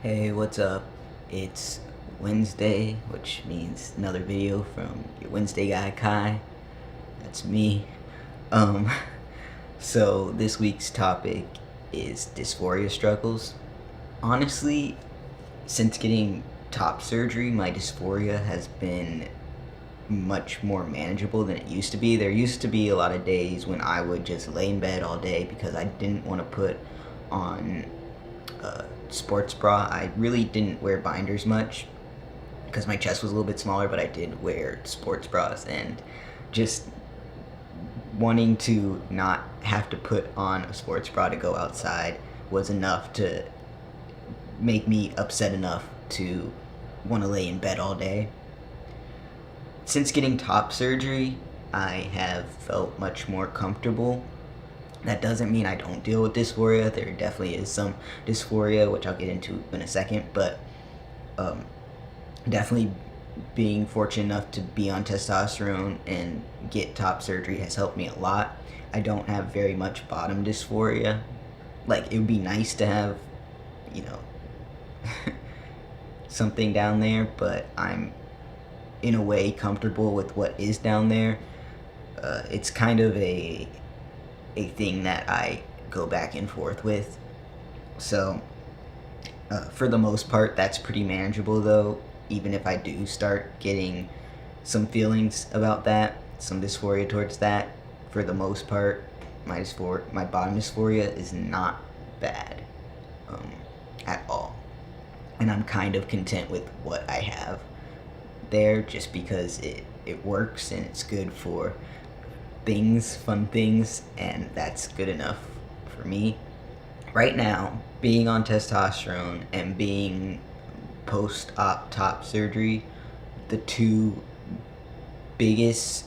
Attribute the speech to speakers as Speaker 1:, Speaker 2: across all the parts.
Speaker 1: Hey, what's up? It's Wednesday, which means another video from your Wednesday guy Kai. That's me. Um, so this week's topic is dysphoria struggles. Honestly, since getting top surgery, my dysphoria has been much more manageable than it used to be. There used to be a lot of days when I would just lay in bed all day because I didn't want to put on sports bra. I really didn't wear binders much because my chest was a little bit smaller, but I did wear sports bras, and just wanting to not have to put on a sports bra to go outside was enough to make me upset enough to want to lay in bed all day. Since getting top surgery, I have felt much more comfortable. That doesn't mean I don't deal with dysphoria. There definitely is some dysphoria, which I'll get into in a second, but um, definitely being fortunate enough to be on testosterone and get top surgery has helped me a lot. I don't have very much bottom dysphoria. Like, it would be nice to have, you know, something down there, but I'm in a way comfortable with what is down there. It's kind of a thing that I go back and forth with. So for the most part, that's pretty manageable, though. Even if I do start getting some feelings about that, some dysphoria towards that, for the most part, my bottom dysphoria is not bad at all. And I'm kind of content with what I have there, just because it works and it's good for fun things, and that's good enough for me. Right now, being on testosterone and being post-op top surgery, the two biggest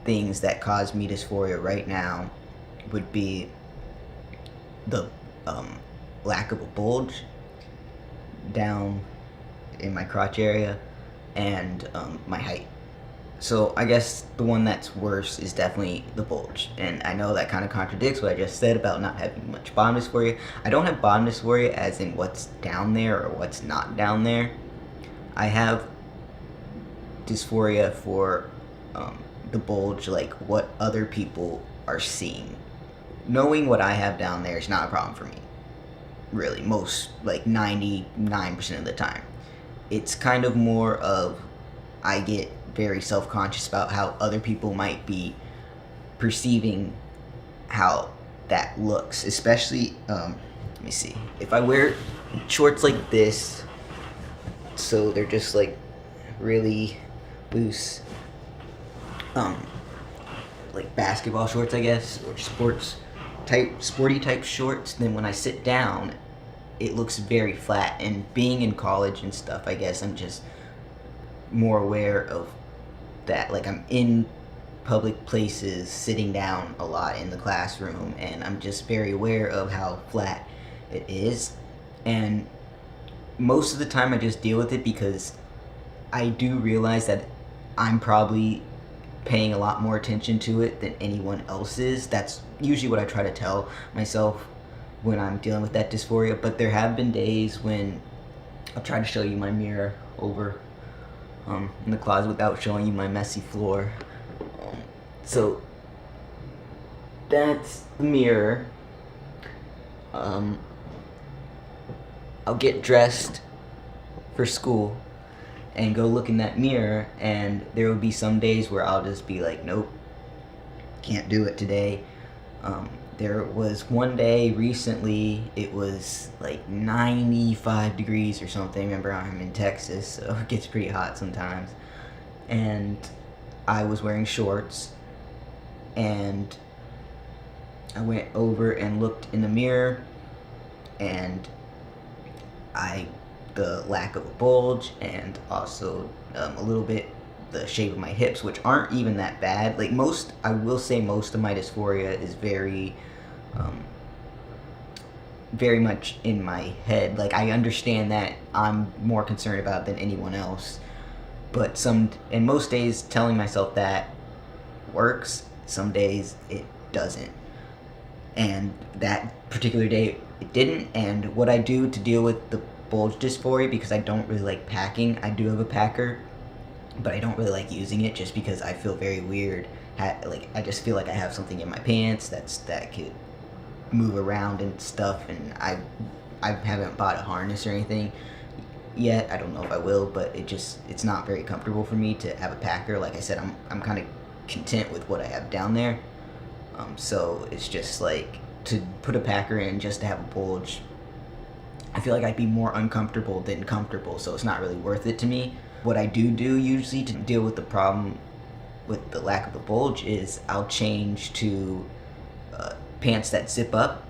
Speaker 1: things that cause me dysphoria right now would be the lack of a bulge down in my crotch area and my height. So I guess the one that's worse is definitely the bulge. And I know that kind of contradicts what I just said about not having much bottom dysphoria. I don't have bottom dysphoria as in what's down there or what's not down there. I have dysphoria for the bulge, like what other people are seeing. Knowing what I have down there is not a problem for me. Really, most, like 99% of the time. It's kind of more of, I get very self-conscious about how other people might be perceiving how that looks, especially let me see, if I wear shorts like this, so they're just like really loose, like basketball shorts, I guess, or sporty type shorts, then when I sit down it looks very flat. And being in college and stuff, I guess I'm just more aware of that. Like, I'm in public places sitting down a lot in the classroom, and I'm just very aware of how flat it is. And most of the time I just deal with it because I do realize that I'm probably paying a lot more attention to it than anyone else is. That's usually what I try to tell myself when I'm dealing with that dysphoria. But there have been days when I'll try to show you my mirror over in the closet without showing you my messy floor. So that's the mirror. I'll get dressed for school and go look in that mirror, and there will be some days where I'll just be like, nope, can't do it today. There was one day recently, it was like 95 degrees or something. Remember, I'm in Texas, so it gets pretty hot sometimes. And I was wearing shorts, and I went over and looked in the mirror, and the lack of a bulge, and also a little bit the shape of my hips, which aren't even that bad. Like, I will say most of my dysphoria is very much in my head. Like, I understand that I'm more concerned about it than anyone else, but most days telling myself that works. Some days it doesn't, and that particular day it didn't. And what I do to deal with the bulge dysphoria because I don't really like packing. I do have a packer, but I don't really like using it just because I feel very weird. Like, I just feel like I have something in my pants that could move around and stuff, and I haven't bought a harness or anything yet. I don't know if I will, but it's not very comfortable for me to have a packer. Like I said, I'm kind of content with what I have down there. So it's just like, to put a packer in just to have a bulge, I feel like I'd be more uncomfortable than comfortable, so it's not really worth it to me. What I do usually to deal with the problem with the lack of the bulge is I'll change to pants that zip up.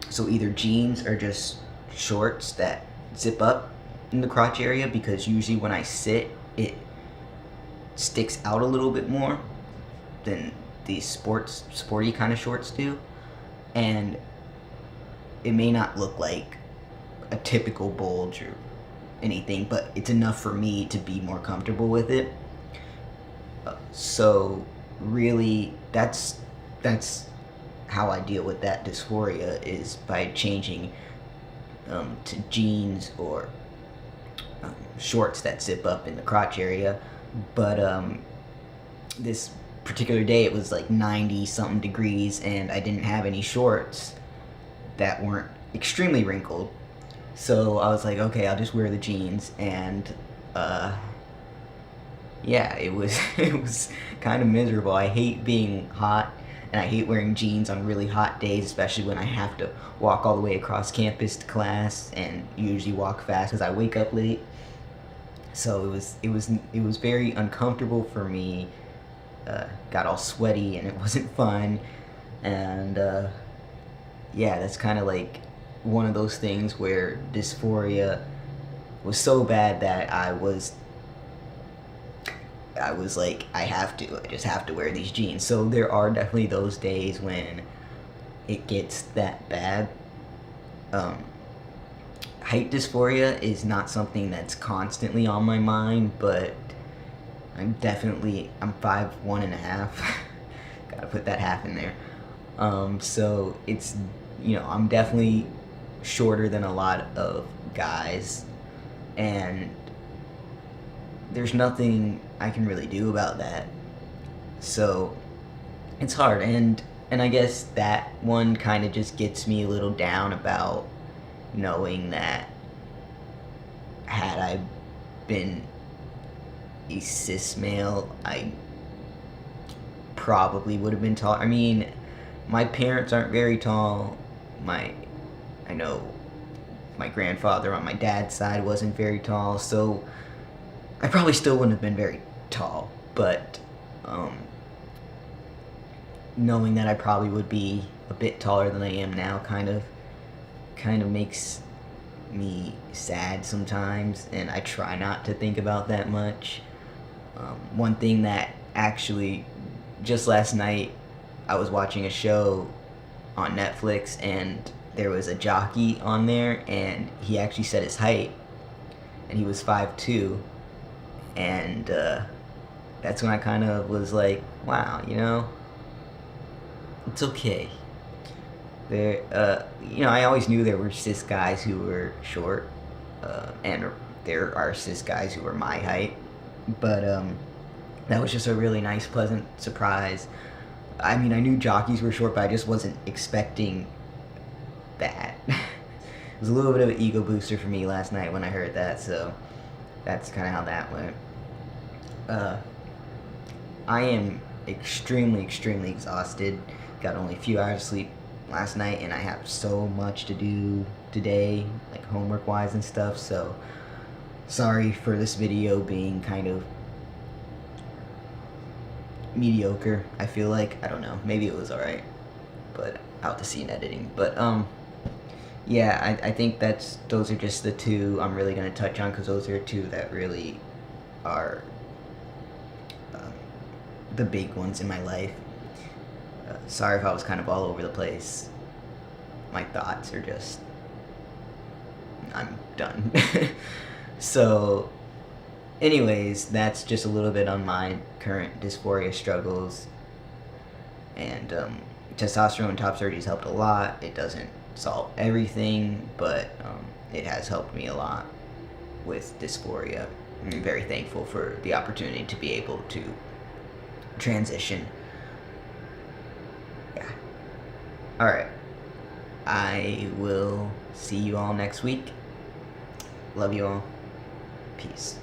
Speaker 1: So either jeans or just shorts that zip up in the crotch area, because usually when I sit, it sticks out a little bit more than these sporty kind of shorts do. And it may not look like a typical bulge or anything, but it's enough for me to be more comfortable with it. So really, that's how I deal with that dysphoria, is by changing to jeans or shorts that zip up in the crotch area. But this particular day it was like 90 something degrees, and I didn't have any shorts that weren't extremely wrinkled, so I was like, okay, I'll just wear the jeans. And yeah, it was it was kind of miserable. I hate being hot, and I hate wearing jeans on really hot days, especially when I have to walk all the way across campus to class, and usually walk fast because I wake up late. So it was very uncomfortable for me. Got all sweaty, and it wasn't fun. And yeah, that's kind of like one of those things where dysphoria was so bad that I was like, I just have to wear these jeans. So there are definitely those days when it gets that bad. Height dysphoria is not something that's constantly on my mind, but I'm 5'1.5". Gotta put that half in there. So it's, I'm definitely shorter than a lot of guys, and there's nothing I can really do about that. So it's hard, and I guess that one kind of just gets me a little down about knowing that had I been a cis male, I probably would have been tall. I mean, my parents aren't very tall. I know my grandfather on my dad's side wasn't very tall, so I probably still wouldn't have been very tall. But knowing that I probably would be a bit taller than I am now kind of makes me sad sometimes, and I try not to think about that much. One thing that actually, just last night, I was watching a show on Netflix, and there was a jockey on there, and he actually said his height, and he was 5'2", and that's when I kind of was like, wow, it's okay. I always knew there were cis guys who were short, and there are cis guys who were my height, but that was just a really nice, pleasant surprise. I mean, I knew jockeys were short, but I just wasn't expecting that. It was a little bit of an ego booster for me last night when I heard that, so that's kind of how that went. I am extremely, extremely exhausted. Got only a few hours of sleep last night, and I have so much to do today, like homework wise and stuff, so sorry for this video being kind of mediocre. I feel like, I don't know, maybe it was alright, but I'll have to see in editing. But yeah, I think those are just the two I'm really going to touch on, because those are two that really are the big ones in my life. Sorry if I was kind of all over the place. My thoughts are just, I'm done. So anyways, that's just a little bit on my current dysphoria struggles. And testosterone top surgery has helped a lot. It doesn't solve everything, but it has helped me a lot with dysphoria. I'm very thankful for the opportunity to be able to transition. Yeah. Alright. I will see you all next week. Love you all. Peace.